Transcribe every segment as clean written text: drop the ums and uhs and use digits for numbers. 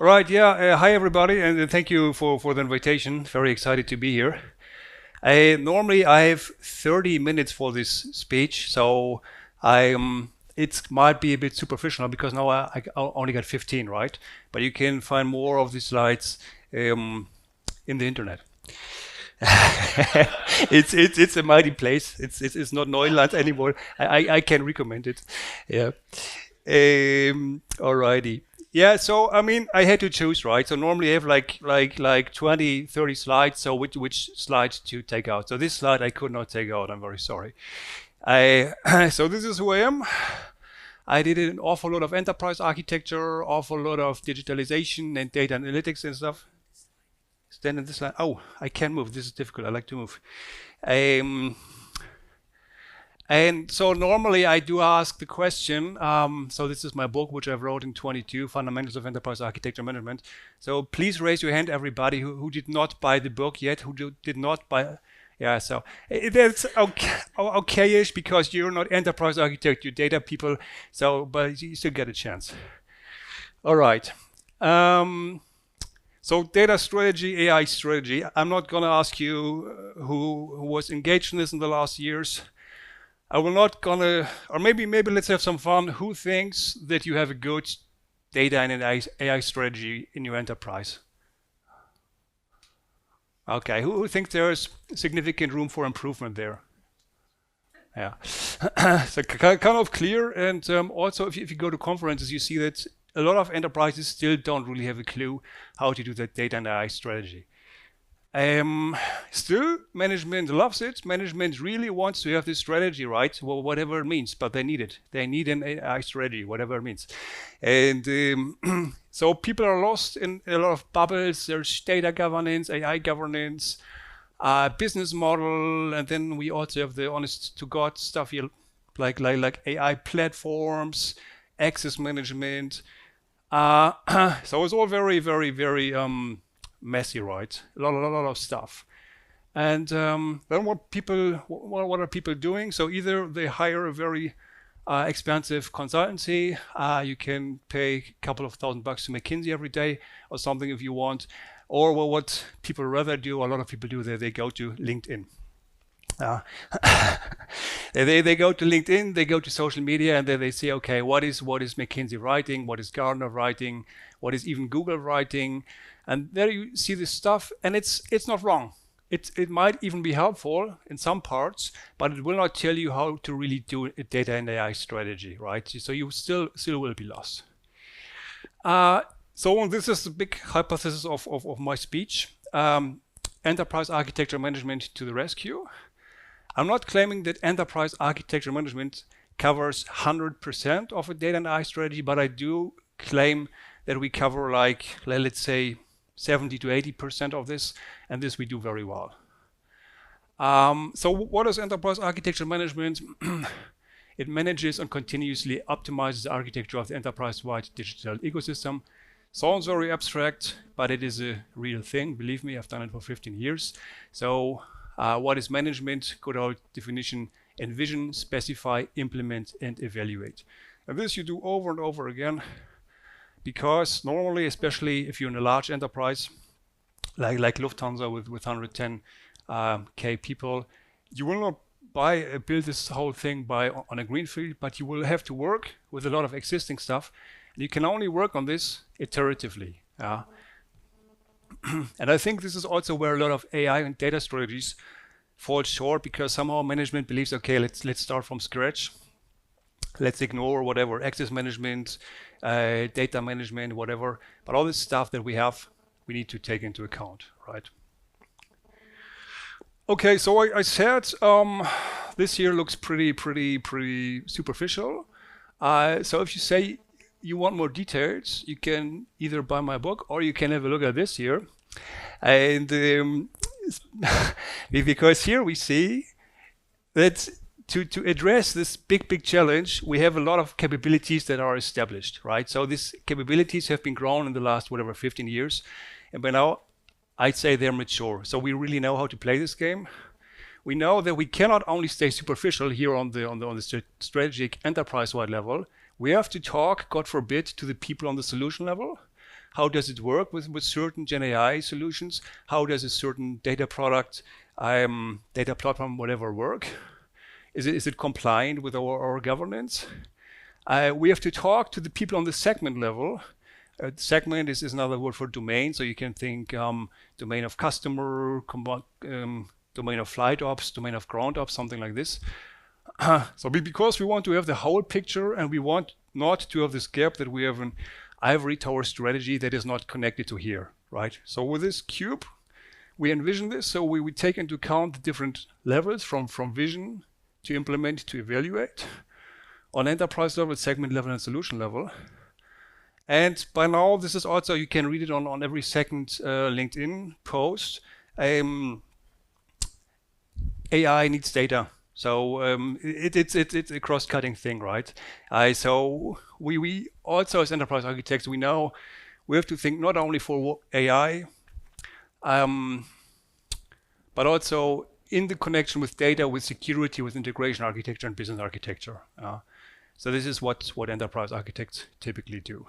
All right, yeah. Hi, everybody, and thank you for the invitation. Very excited to be here. Normally I have 30 minutes for this speech, so it might be a bit superficial because now I only got 15, right? But you can find more of these slides in the internet. It's a mighty place. It's not Neuland anymore. I can recommend it. Yeah. Alrighty. Yeah, so I mean, I had to choose, right? So normally I have like 20, 30 slides. So which slides to take out? So this slide I could not take out. I'm very sorry. So this is who I am. I did an awful lot of enterprise architecture, awful lot of digitalization and data analytics and stuff. Stand in this line. Oh, I can't move. This is difficult. I like to move. And so normally I do ask the question, so this is my book, which I wrote in 22, Fundamentals of Enterprise Architecture Management. So please raise your hand, everybody who did not buy the book yet, who did not buy. Yeah, so that's okay-ish because you're not enterprise architect, you're data people, so but you still get a chance. All right. So data strategy, AI strategy. I'm not going to ask you who was engaged in this in the last years. I will not gonna, or maybe let's have some fun. Who thinks that you have a good data and AI strategy in your enterprise? Okay, who thinks there's significant room for improvement there? Yeah, so kind of clear. And also, if you go to conferences, you see that a lot of enterprises still don't really have a clue how to do that data and AI strategy. Still, management loves it. Management really wants to have this strategy, right? Well, whatever it means, but they need it. They need an AI strategy, whatever it means. And so people are lost in a lot of bubbles. There's data governance, AI governance, business model, and then we also have the honest to God stuff here, like AI platforms, access management. So it's all very, very, very messy, right? A lot of stuff. And then what are people doing? So either they hire a very expensive consultancy. You can pay a couple of $1,000 to McKinsey every day or something if you want. Or well, what people rather do, a lot of people do, they go to LinkedIn. They go to LinkedIn, they go to social media, and then they say, okay, what is McKinsey writing? What is Gartner writing? What is even Google writing? And there you see this stuff, and it's not wrong. It might even be helpful in some parts, but it will not tell you how to really do a data and AI strategy, right? So you still will be lost. So this is the big hypothesis of my speech. Enterprise architecture management to the rescue. I'm not claiming that enterprise architecture management covers 100% of a data and AI strategy, but I do claim that we cover like, let's say, 70 to 80% of this, and this we do very well. So what is enterprise architecture management? It manages and continuously optimizes the architecture of the enterprise-wide digital ecosystem. Sounds very abstract, but it is a real thing. Believe me, I've done it for 15 years. So what is management? Good old definition: envision, specify, implement, and evaluate. And this you do over and over again. Because normally, especially if you're in a large enterprise, like Lufthansa with 110K people, you will not build this whole thing on a greenfield, but you will have to work with a lot of existing stuff. And you can only work on this iteratively. And I think this is also where a lot of AI and data strategies fall short, because somehow management believes, okay, let's start from scratch. Let's ignore whatever access management, data management, whatever. But all this stuff that we have, we need to take into account, right? Okay, so I said this here looks pretty superficial. So if you say you want more details, you can either buy my book or you can have a look at this here. And because here we see that to address this big challenge, we have a lot of capabilities that are established, right? So these capabilities have been grown in the last 15 years, and by now I'd say they're mature. So we really know how to play this game. We know that we cannot only stay superficial here on the strategic enterprise-wide level. We have to talk, God forbid, to the people on the solution level. how does it work with certain GenAI solutions? How does a certain data product, data platform, whatever work? Is it compliant with our governance? We have to talk to the people on the segment level. Segment is another word for domain, so you can think domain of customer, domain of flight ops, domain of ground ops, something like this. So because we want to have the whole picture, and we want not to have this gap that we have an ivory tower strategy that is not connected to here, right? So with this cube, we envision this. So we take into account the different levels from vision to implement to evaluate on enterprise level, segment level, and solution level. And by now, this is also, you can read it on every second LinkedIn post. AI needs data. So it's a cross-cutting thing, right? So we also, as enterprise architects, we have to think not only for AI, but also in the connection with data, with security, with integration architecture and business architecture. So this is what enterprise architects typically do.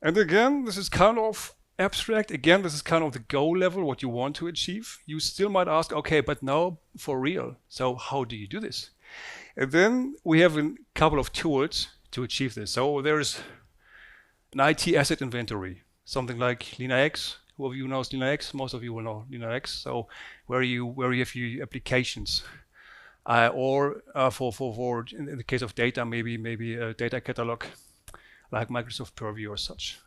And again, this is kind of abstract. Again, this is kind of the goal level, what you want to achieve. You still might ask, okay, but now for real. So how do you do this? And then we have a couple of tools to achieve this. So there's an IT asset inventory, something like LeanIX. Who of you knows LeanIX? Most of you will know LeanIX. So where you have your applications, or for in the case of data, maybe a data catalog like Microsoft Purview or such.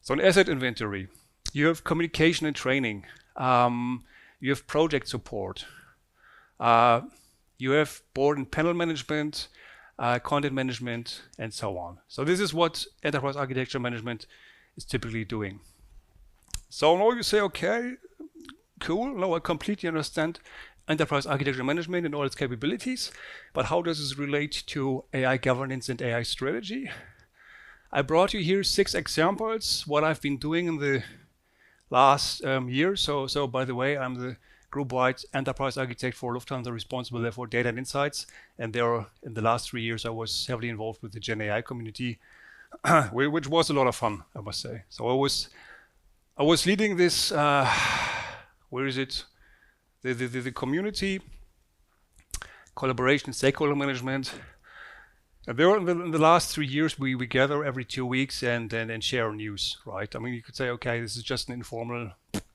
So an asset inventory, you have communication and training, you have project support, you have board and panel management, content management, and so on. So this is what enterprise architecture management is typically doing. So now you say, okay, cool, now I completely understand enterprise architecture management and all its capabilities, but how does this relate to AI governance and AI strategy? I brought you here 6 examples, what I've been doing in the last year. So by the way, I'm the group-wide enterprise architect for Lufthansa, responsible there for data and insights. And there, in the last 3 years, I was heavily involved with the GenAI community, which was a lot of fun, I must say. So I was leading this, where is it? The community, collaboration, stakeholder management. There, in the last 3 years, we gather every 2 weeks and share news, right? I mean, you could say, okay, this is just an informal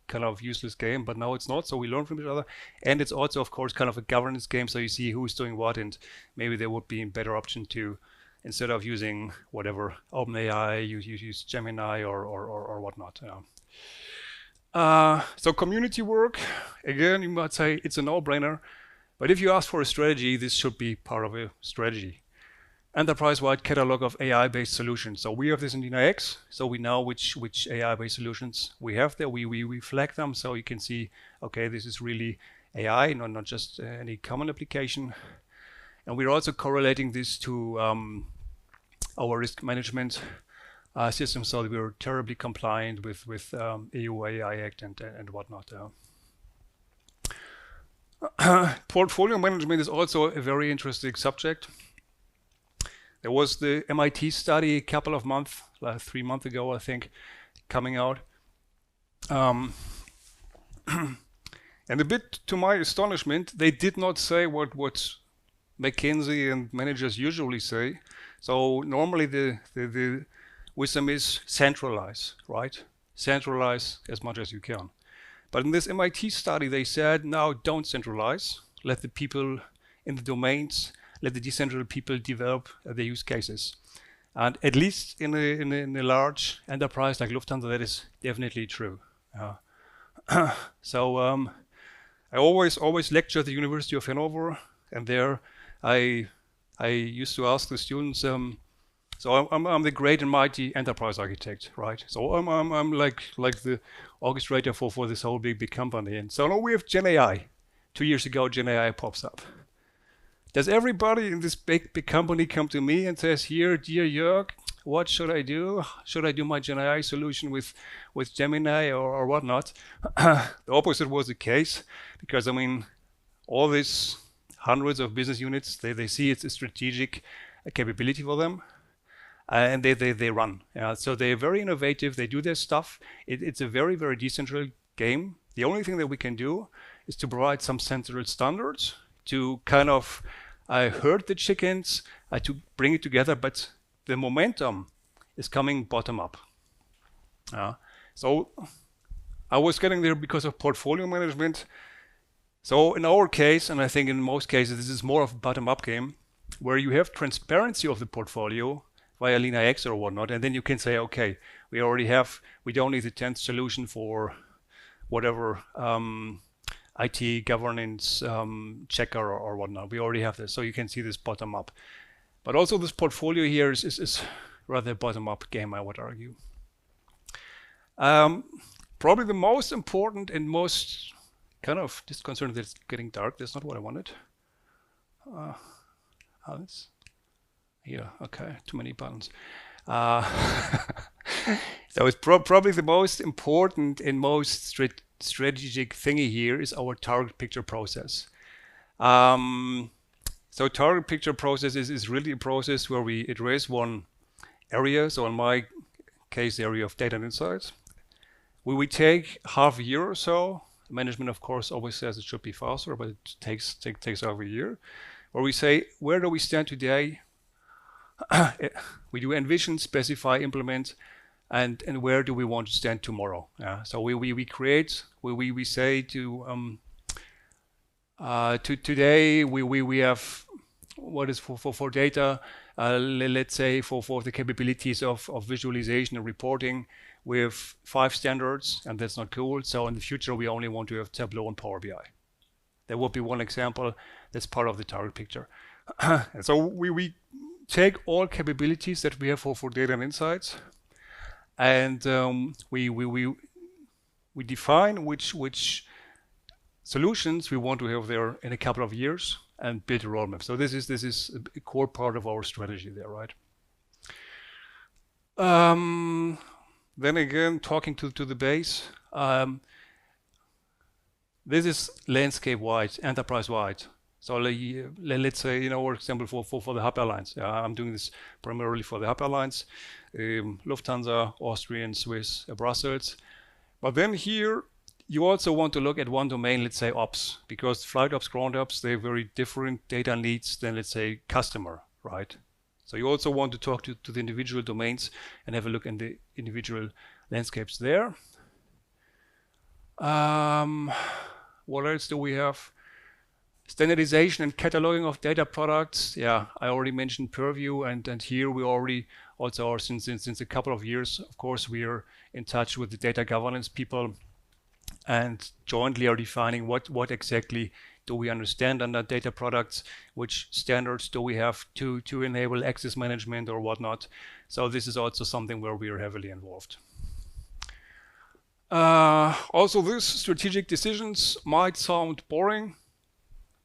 kind of useless game, but no, it's not. So we learn from each other. And it's also, of course, kind of a governance game. So you see who's doing what, and maybe there would be a better option to, instead of using whatever, OpenAI, you use Gemini or whatnot. So community work, again, you might say it's a no-brainer. But if you ask for a strategy, this should be part of a strategy. Enterprise-wide catalog of AI-based solutions. So we have this in LeanIX, so we know which AI-based solutions we have there. We flag them, so you can see, okay, this is really AI, not just any common application. And we're also correlating this to our risk management system, so that we're terribly compliant with EU AI Act and whatnot. Portfolio management is also a very interesting subject. There was the MIT study a couple of months, like 3 months ago, I think, coming out. And a bit to my astonishment, they did not say what McKinsey and managers usually say. So normally the wisdom is centralize, right? Centralize as much as you can. But in this MIT study, they said, no, don't centralize. Let the people in the domains, let the decentralized people develop their use cases. And at least in a large enterprise like Lufthansa, that is definitely true. So I always lecture at the University of Hanover, and there I used to ask the students, so I'm the great and mighty enterprise architect, right? So I'm like the orchestrator for this whole big company. And so now we have GenAI. 2 years ago, GenAI pops up. Does everybody in this big company come to me and says, here, dear Jörg, what should I do? Should I do my GenAI solution with Gemini or whatnot? The opposite was the case, because I mean, all these hundreds of business units, they see it's a strategic capability for them. and they run. So they're very innovative. They do their stuff. It's a very, very decentralized game. The only thing that we can do is to provide some central standards to kind of herd the chickens, to bring it together, but the momentum is coming bottom up. So I was getting there because of portfolio management. So in our case, and I think in most cases, this is more of a bottom-up game, where you have transparency of the portfolio via LeanIX or whatnot, and then you can say, okay, we don't need the 10th solution for whatever IT governance checker or whatnot. We already have this, so you can see this bottom up. But also this portfolio here is rather a bottom-up game, I would argue. Probably the most important and most kind of disconcerting that it's getting dark. That's not what I wanted. Yeah, okay, too many buttons. So it's probably the most important and most strategic thingy here is our target picture process. So target picture process is really a process where we address one area. So in my case, the area of data and insights. We take half a year or so. Management, of course, always says it should be faster, but it takes half a year. Where we say, where do we stand today? We do envision, specify, implement, and where do we want to stand tomorrow? So we create. We say to today we have what is for data. Let's say for the capabilities of visualization and reporting, we have 5 standards, and that's not cool. So in the future, we only want to have Tableau and Power BI. There would be one example that's part of the target picture. And so we take all capabilities that we have for data and insights, and we define which solutions we want to have there in a couple of years and build a roadmap. So this is a core part of our strategy there, right? Then again, talking to the base, this is landscape-wide, enterprise-wide. So let's say, for example, for the hub airlines. I'm doing this primarily for the hub airlines, Lufthansa, Austrian, Swiss, Brussels. But then here, you also want to look at one domain, let's say ops, because flight ops, ground ops, they're very different data needs than, let's say, customer, right? So you also want to talk to the individual domains and have a look in the individual landscapes there. What else do we have? Standardization and cataloging of data products. Yeah, I already mentioned Purview, and here we already also are since a couple of years. Of course, we are in touch with the data governance people and jointly are defining what exactly do we understand under data products, which standards do we have to enable access management or whatnot. So this is also something where we are heavily involved. Also, these strategic decisions might sound boring,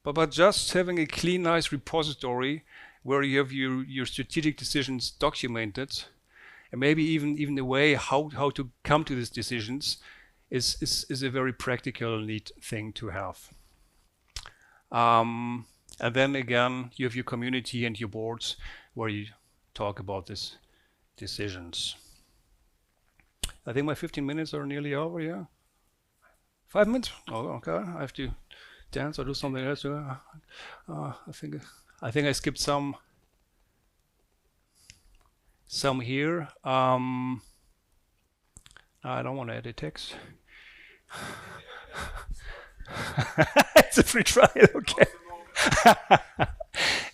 but just having a clean, nice repository where you have your strategic decisions documented, and maybe even the way how to come to these decisions is a very practical, neat thing to have. And then again, you have your community and your boards where you talk about these decisions. I think my 15 minutes are nearly over, yeah? 5 minutes? Oh, okay. I have to dance or do something else. I think I skipped some here. I don't want to edit text. It's a free trial, okay.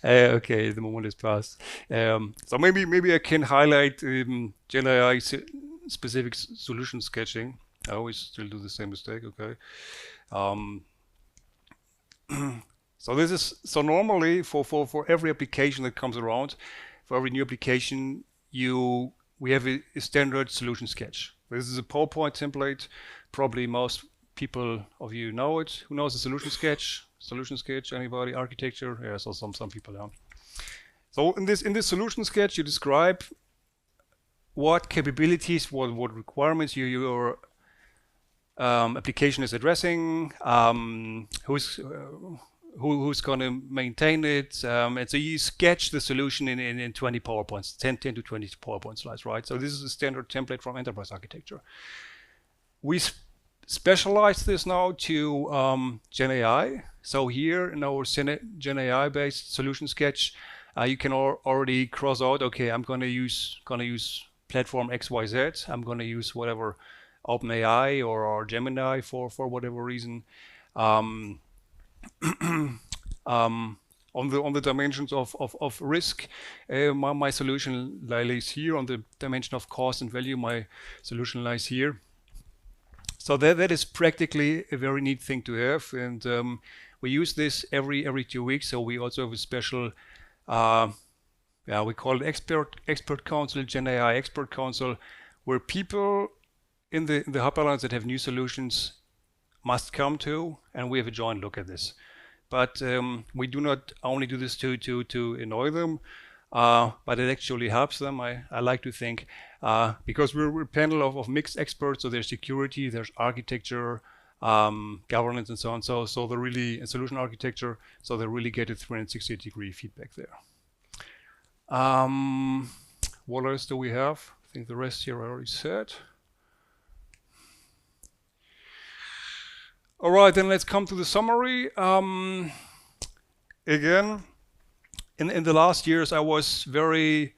Okay, the moment is past. So maybe I can highlight GenAI specific solution sketching. I always still do the same mistake, okay. So normally for every application that comes around, for every new application, we have a standard solution sketch. This is a PowerPoint template. Probably most people of you know it. Who knows the solution sketch? Solution sketch, anybody? Architecture? Yeah, so some people don't. So in this solution sketch, you describe what capabilities, what requirements your application is addressing, who's going to maintain it. And so you sketch the solution in 20 PowerPoints, 10 to 20 PowerPoint slides, right? So this is a standard template from enterprise architecture. We specialize this now to GenAI. So here in our GenAI based solution sketch, you can already cross out, okay, I'm going to use platform XYZ. I'm going to use whatever OpenAI or Gemini for whatever reason. On the dimensions of risk, my solution lies here. On the dimension of cost and value, my solution lies here. So that is practically a very neat thing to have, and we use this every 2 weeks. So we also have a special, we call it expert council, GenAI expert council, where people in the Hyperlines that have new solutions must come to, and we have a joint look at this. But we do not only do this to annoy them, but it actually helps them, I like to think, because we're a panel of mixed experts. So there's security, there's architecture, governance, and so on. So they're really a solution architecture. So they really get a 360-degree feedback there. What else do we have? I think the rest here I already said. All right, then let's come to the summary. Again, in the last years, I was very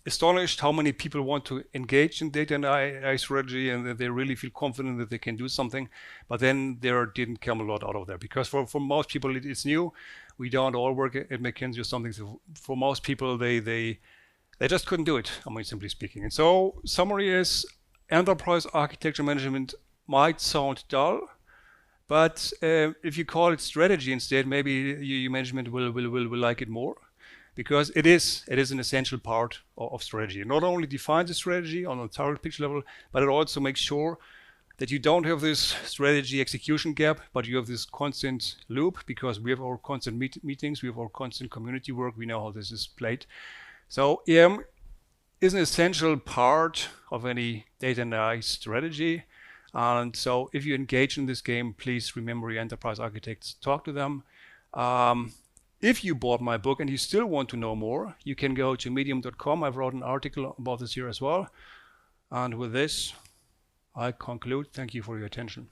astonished how many people want to engage in data and AI strategy, and that they really feel confident that they can do something. But then there didn't come a lot out of there, because for most people it's new. We don't all work at McKinsey or something. So for most people, they just couldn't do it. I mean, simply speaking. And so summary is enterprise architecture management might sound dull, but if you call it strategy instead, maybe your management will like it more, because it is an essential part of strategy. It not only defines the strategy on a target picture level, but it also makes sure that you don't have this strategy execution gap, but you have this constant loop, because we have our constant meetings, we have our constant community work, we know how this is played. So EM is an essential part of any data and AI strategy. And so if you engage in this game, please remember your enterprise architects, talk to them. If you bought my book and you still want to know more, you can go to medium.com. I've wrote an article about this here as well. And with this, I conclude. Thank you for your attention.